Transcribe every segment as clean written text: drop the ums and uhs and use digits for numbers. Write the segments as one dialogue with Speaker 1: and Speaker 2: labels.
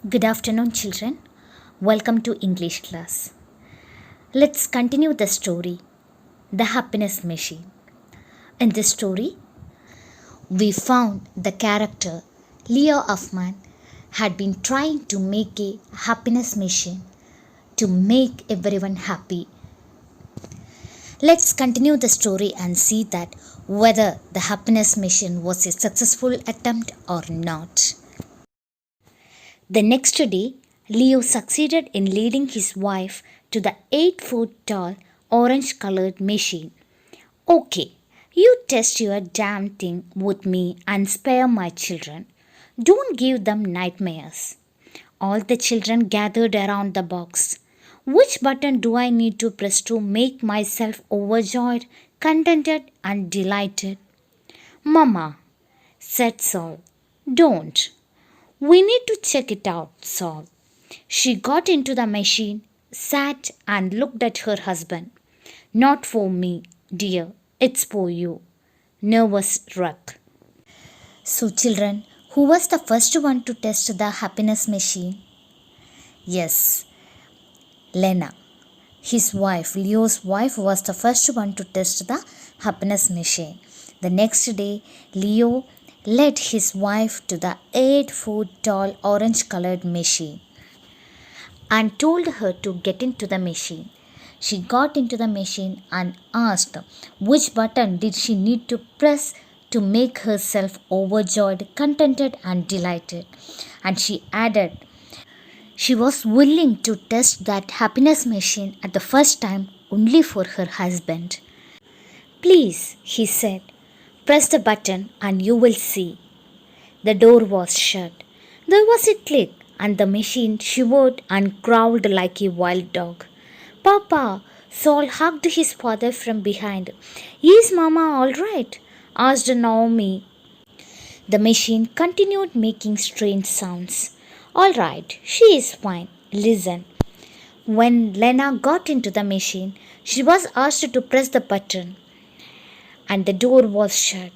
Speaker 1: Good afternoon, children. Welcome to English class. Let's continue the story The Happiness Machine. In this story, we found the character Leo Hoffman had been trying to make a happiness machine to make everyone happy. Let's continue the story and see that whether the happiness machine was a successful attempt or not. The next day, Leo succeeded in leading his wife to the 8-foot tall orange colored machine. Okay, you test your damn thing with me and spare my children. Don't give them nightmares. All the children gathered around the box. Which button do I need to press to make myself overjoyed, contented, and delighted? Mama, said Saul. Don't. We need to check it out, Saul. She got into the machine, sat, and looked at her husband. Not for me, dear, it's for you. Nervous wreck. So, children, who was the first one to test the happiness machine? Yes, Lena. His wife, Leo's wife, was the first one to test the happiness machine. The next day, Leo led his wife to the 8-foot tall orange colored machine and told her to get into the machine. She got into the machine and asked which button did she need to press to make herself overjoyed, contented, and delighted. And she added she was willing to test that happiness machine at the first time only for her husband. Please, he said, press the button and you will see. The door was shut. There was a click and the machine shivered and growled like a wild dog. Papa, Saul hugged his father from behind. Is Mama all right? Asked Naomi. The machine continued making strange sounds. All right, she is fine. Listen. When Lena got into the machine, she was asked to press the button and the door was shut.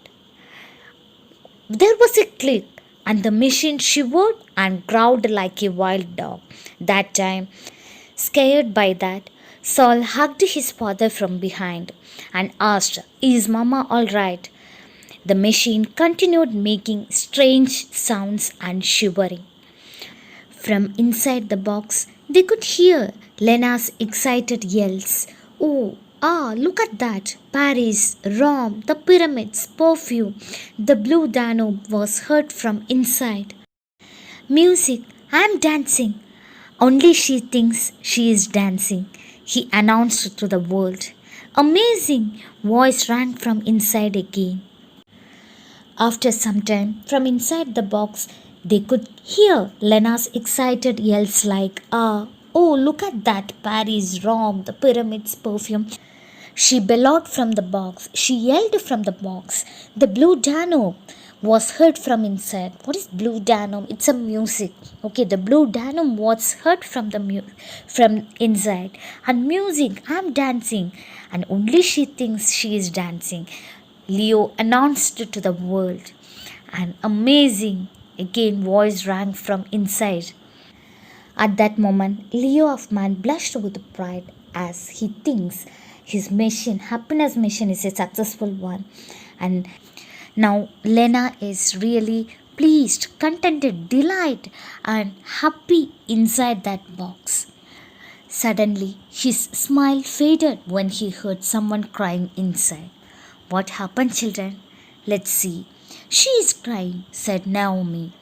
Speaker 1: There was a click and the machine shivered and growled like a wild dog. That time, scared by that, Saul hugged his father from behind and asked, Is Mama all right? The machine continued making strange sounds and shivering. From inside the box, they could hear Lena's excited yells. Oh, look at that. Paris, Rome, the pyramids, perfume. The blue Danube was heard from inside. Music, I'm dancing. Only she thinks she is dancing, he announced to the world. Amazing! Voice rang from inside again. After some time, from inside the box, they could hear Lena's excited yells like, oh, look at that, Paris, Rome, the pyramids, perfume. She bellowed from the box. She yelled from the box. The blue Danube was heard from inside. What is blue Danube? It's a music. Okay, the blue Danube was heard from from inside. And music, I'm dancing. And only she thinks she is dancing. Leo announced to the world. An amazing, again, voice rang from inside. At that moment, Leo Hoffman blushed with pride as he thinks his mission, happiness mission, is a successful one. And now Lena is really pleased, contented, delighted, and happy inside that box. Suddenly, his smile faded when he heard someone crying inside. What happened, children? Let's see. She is crying, said Naomi.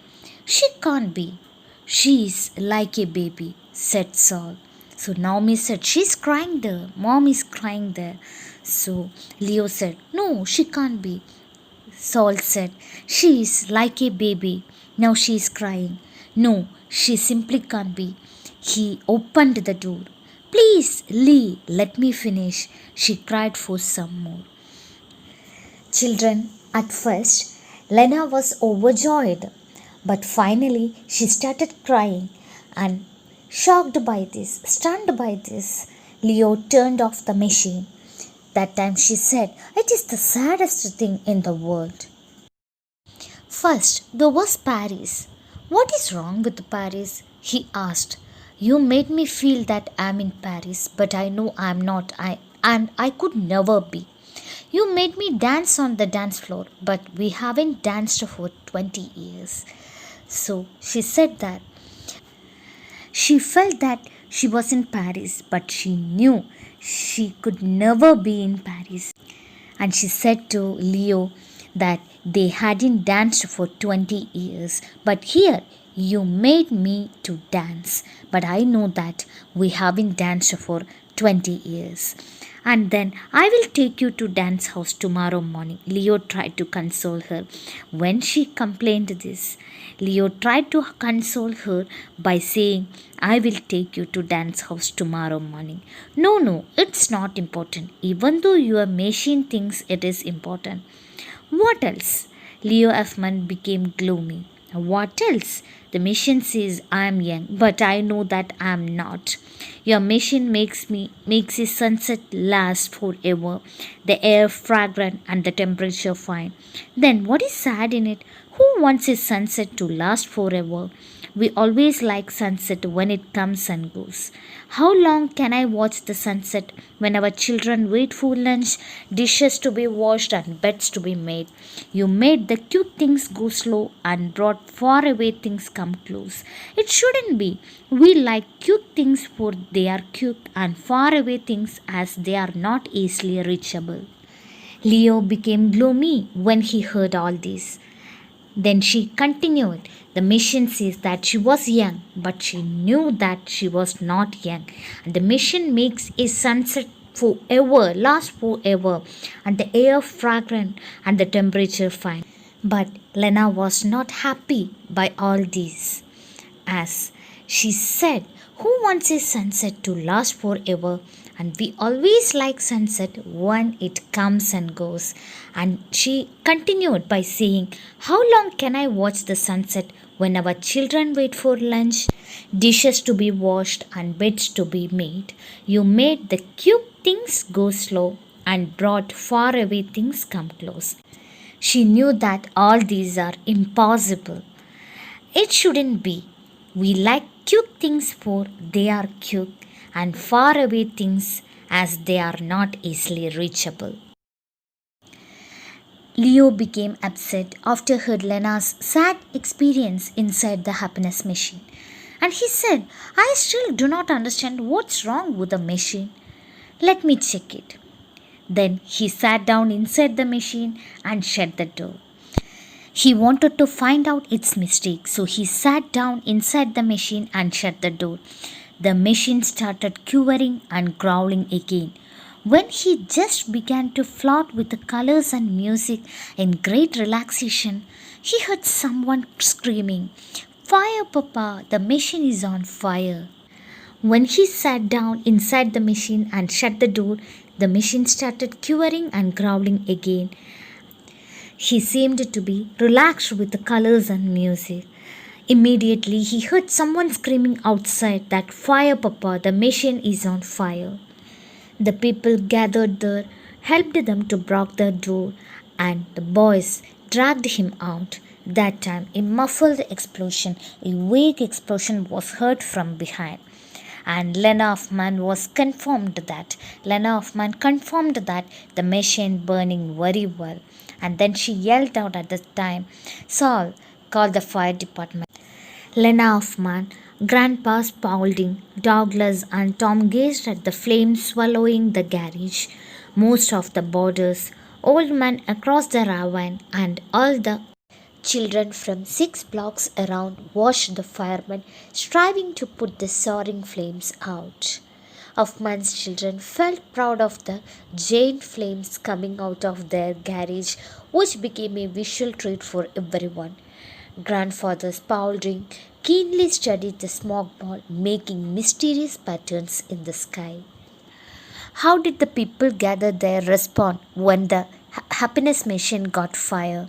Speaker 1: She can't be. She is like a baby, said Saul. So Naomi said, she's crying there. Mom is crying there. So Leo said, no, she can't be. Saul said, she is like a baby. Now she is crying. No, she simply can't be. He opened the door. Please, Lee, let me finish. She cried for some more. Children, at first, Lena was overjoyed. But finally, she started crying and shocked by this, stunned by this, Leo turned off the machine. That time she said, it is the saddest thing in the world. First, there was Paris. What is wrong with Paris? He asked. You made me feel that I'm in Paris, but I know I'm not. I could never be. You made me dance on the dance floor, but we haven't danced for 20 years. So she said that she felt that she was in Paris, but she knew she could never be in Paris. And she said to Leo that they hadn't danced for 20 years, but here you made me to dance, but I know that we haven't danced for 20 years. And then I will take you to dance house tomorrow morning. Leo tried to console her. When she complained this, Leo tried to console her by saying, I will take you to dance house tomorrow morning. No, no, it's not important, even though your machine thinks it is important. What else? Leo Effman became gloomy. What else? The machine says I am young, but I know that I am not. Your machine makes a sunset last forever, the air fragrant and the temperature fine. Then what is sad in it? Who wants a sunset to last forever? We always like sunset when it comes and goes. How long can I watch the sunset when our children wait for lunch, dishes to be washed, and beds to be made? You made the cute things go slow and brought far away things come close. It shouldn't be. We like cute things for they are cute and far away things as they are not easily reachable. Leo became gloomy when he heard all this. Then she continued. The mission says that she was young, but she knew that she was not young. And the mission makes a sunset forever, last forever, and the air fragrant and the temperature fine. But Lena was not happy by all this. As she said, who wants a sunset to last forever? And we always like sunset when it comes and goes. And she continued by saying, how long can I watch the sunset when our children wait for lunch, dishes to be washed, and beds to be made? You made the cute things go slow and brought far away things come close. She knew that all these are impossible. It shouldn't be. We like cute things for they are cute and far away things as they are not easily reachable. Leo became upset after Lena's sad experience inside the happiness machine. And he said, I still do not understand what's wrong with the machine. Let me check it. Then he sat down inside the machine and shut the door. He wanted to find out its mistake, so he sat down inside the machine and shut the door. The machine started quivering and growling again. When he just began to float with the colors and music in great relaxation, he heard someone screaming, Fire, Papa! The machine is on fire. When he sat down inside the machine and shut the door, the machine started quivering and growling again. He seemed to be relaxed with the colors and music. Immediately, he heard someone screaming outside that, Fire, Papa! The machine is on fire. The people gathered there, helped them to break the door, and the boys dragged him out. That time, a muffled explosion, a vague explosion was heard from behind. And Lena Hoffman confirmed that the machine burning very well. And then she yelled out at the time, Saul, call the fire department. Lena Hoffman, Grandpa Spaulding, Douglas, and Tom gazed at the flames swallowing the garage, most of the boarders, old men across the ravine, and all the children from 6 blocks around watched the firemen striving to put the soaring flames out. Hoffman's children felt proud of the giant flames coming out of their garage, which became a visual treat for everyone. Grandfather Spaulding keenly studied the smoke ball, making mysterious patterns in the sky. How did the people gather there respond when the happiness machine got fire?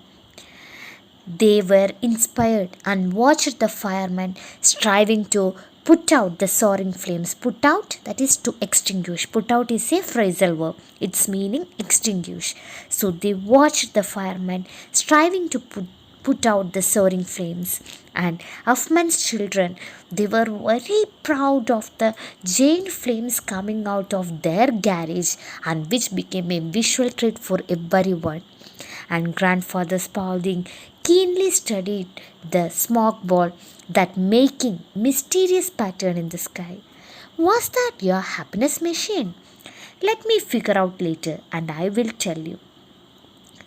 Speaker 1: They were inspired and watched the firemen striving to put out the soaring flames. Put out, that is to extinguish. Put out is a phrasal verb. Its meaning extinguish. So they watched the firemen striving to put out the soaring flames. And Huffman's children, they were very proud of the giant flames coming out of their garage, and which became a visual treat for everyone. And Grandfather Spaulding keenly studied the smoke ball that making mysterious pattern in the sky. Was that your happiness machine? Let me figure out later and I will tell you.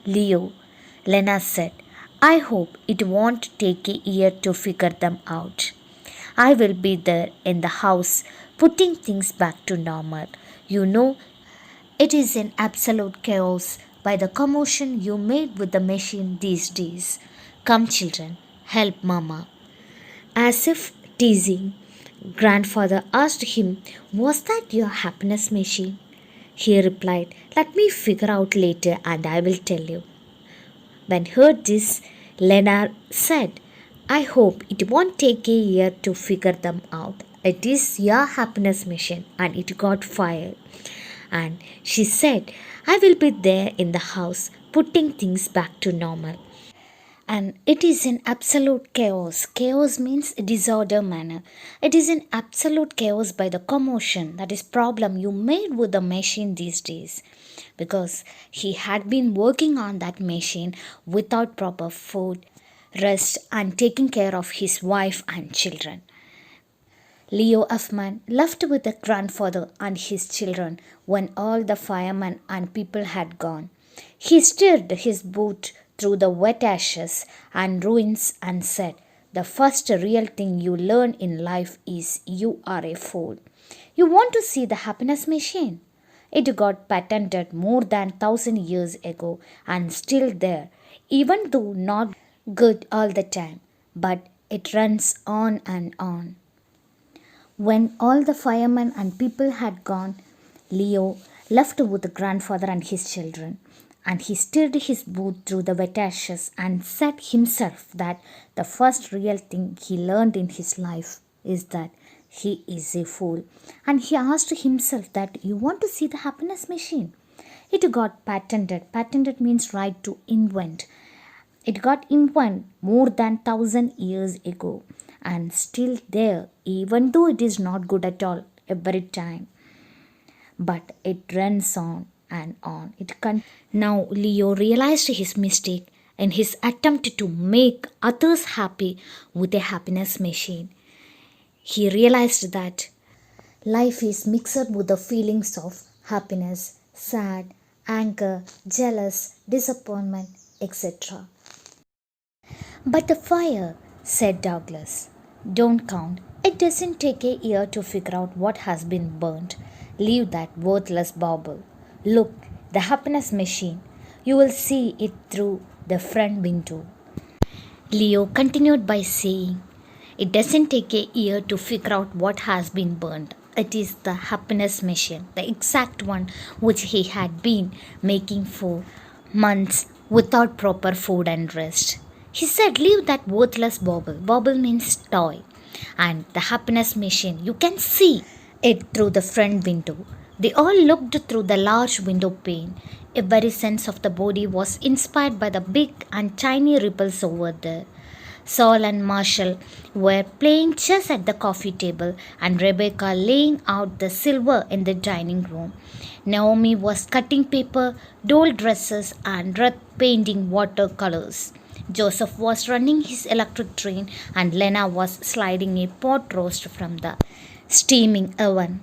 Speaker 1: Leo, Lena said, I hope it won't take a year to figure them out. I will be there in the house putting things back to normal. You know, it is an absolute chaos by the commotion you made with the machine these days. Come, children, help Mama. As if teasing, Grandfather asked him, Was that your happiness machine? He replied, Let me figure out later and I will tell you. When heard this, Lena said, I hope it won't take a year to figure them out. It is your happiness machine and it got fired. And she said, I will be there in the house putting things back to normal. And it is in absolute chaos. Chaos means disorder manner. It is in absolute chaos by the commotion, that is problem you made with the machine these days. Because he had been working on that machine without proper food, rest and taking care of his wife and children. Leo Huffman left with the grandfather and his children when all the firemen and people had gone. He steered his boat through the wet ashes and ruins and said, The first real thing you learn in life is you are a fool. You want to see the happiness machine? It got patented more than 1,000 years ago and still there, even though not good all the time, but it runs on and on. When all the firemen and people had gone, Leo left with the grandfather and his children, and he steered his boat through the wet ashes and said himself that the first real thing he learned in his life is that he is a fool. And he asked himself that you want to see the happiness machine? It got patented. Patented means right to invent. It got invented more than 1,000 years ago and still there, even though it is not good at all every time. But it runs on and on. Now Leo realized his mistake in his attempt to make others happy with a happiness machine. He realized that life is mixed with the feelings of happiness, sad, anger, jealous, disappointment, etc. But the fire, said Douglas, don't count. It doesn't take a year to figure out what has been burnt. Leave that worthless bauble. Look, the happiness machine. You will see it through the front window. Leo continued by saying, It doesn't take a year to figure out what has been burnt. It is the happiness machine, the exact one which he had been making for months without proper food and rest. He said, Leave that worthless bauble. Bauble means toy. And the happiness machine, you can see it through the front window. They all looked through the large window pane. Every sense of the body was inspired by the big and tiny ripples over there. Saul and Marshall were playing chess at the coffee table and Rebecca laying out the silver in the dining room. Naomi was cutting paper, doll dresses and Ruth painting watercolors. Joseph was running his electric train and Lena was sliding a pot roast from the steaming oven.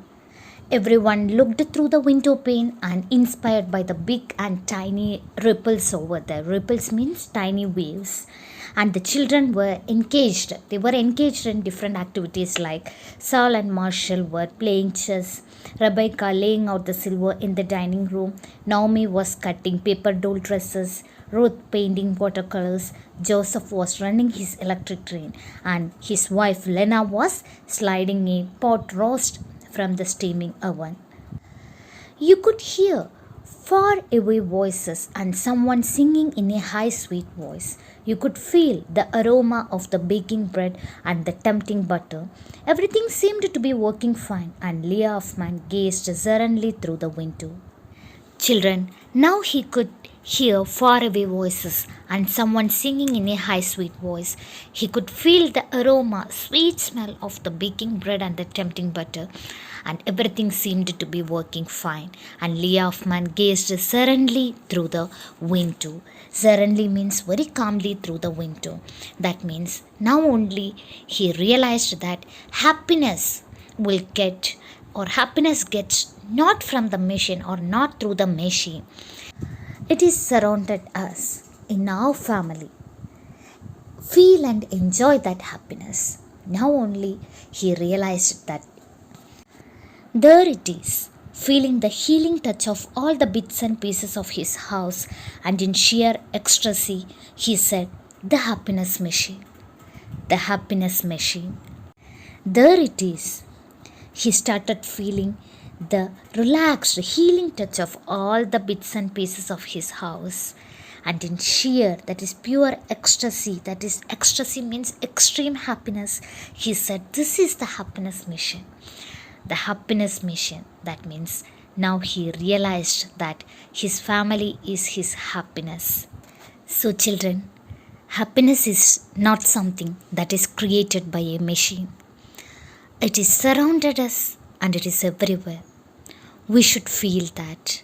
Speaker 1: Everyone looked through the window pane and inspired by the big and tiny ripples over there. Ripples means tiny waves. And the children were engaged. They were engaged in different activities like Saul and Marshall were playing chess, Rebecca laying out the silver in the dining room, Naomi was cutting paper doll dresses, Ruth painting watercolors, Joseph was running his electric train, and his wife Lena was sliding a pot roast from the steaming oven. You could hear far away voices and someone singing in a high sweet voice. You could feel the aroma of the baking bread and the tempting butter. Everything seemed to be working fine, and Leo Huffman gazed serenely through the window. Children, now he could hear faraway voices and someone singing in a high sweet voice. He could feel the aroma, sweet smell of the baking bread and the tempting butter, and everything seemed to be working fine. And Lee Hoffman gazed serenely through the window. Serenely means very calmly through the window. That means now only he realized that happiness will get or happiness gets not from the machine or not through the machine. It is surrounded us in our family. Feel and enjoy that happiness. Now only he realized that there it is, feeling the healing touch of all the bits and pieces of his house, and in sheer ecstasy, he said, "The happiness machine, the happiness machine." There it is. He started feeling the relaxed, healing touch of all the bits and pieces of his house. And in sheer, that is pure ecstasy, that is ecstasy means extreme happiness, he said, "This is the happiness mission." The happiness mission. That means now he realized that his family is his happiness. So, children, happiness is not something that is created by a machine. It is surrounded us and it is everywhere. We should feel that.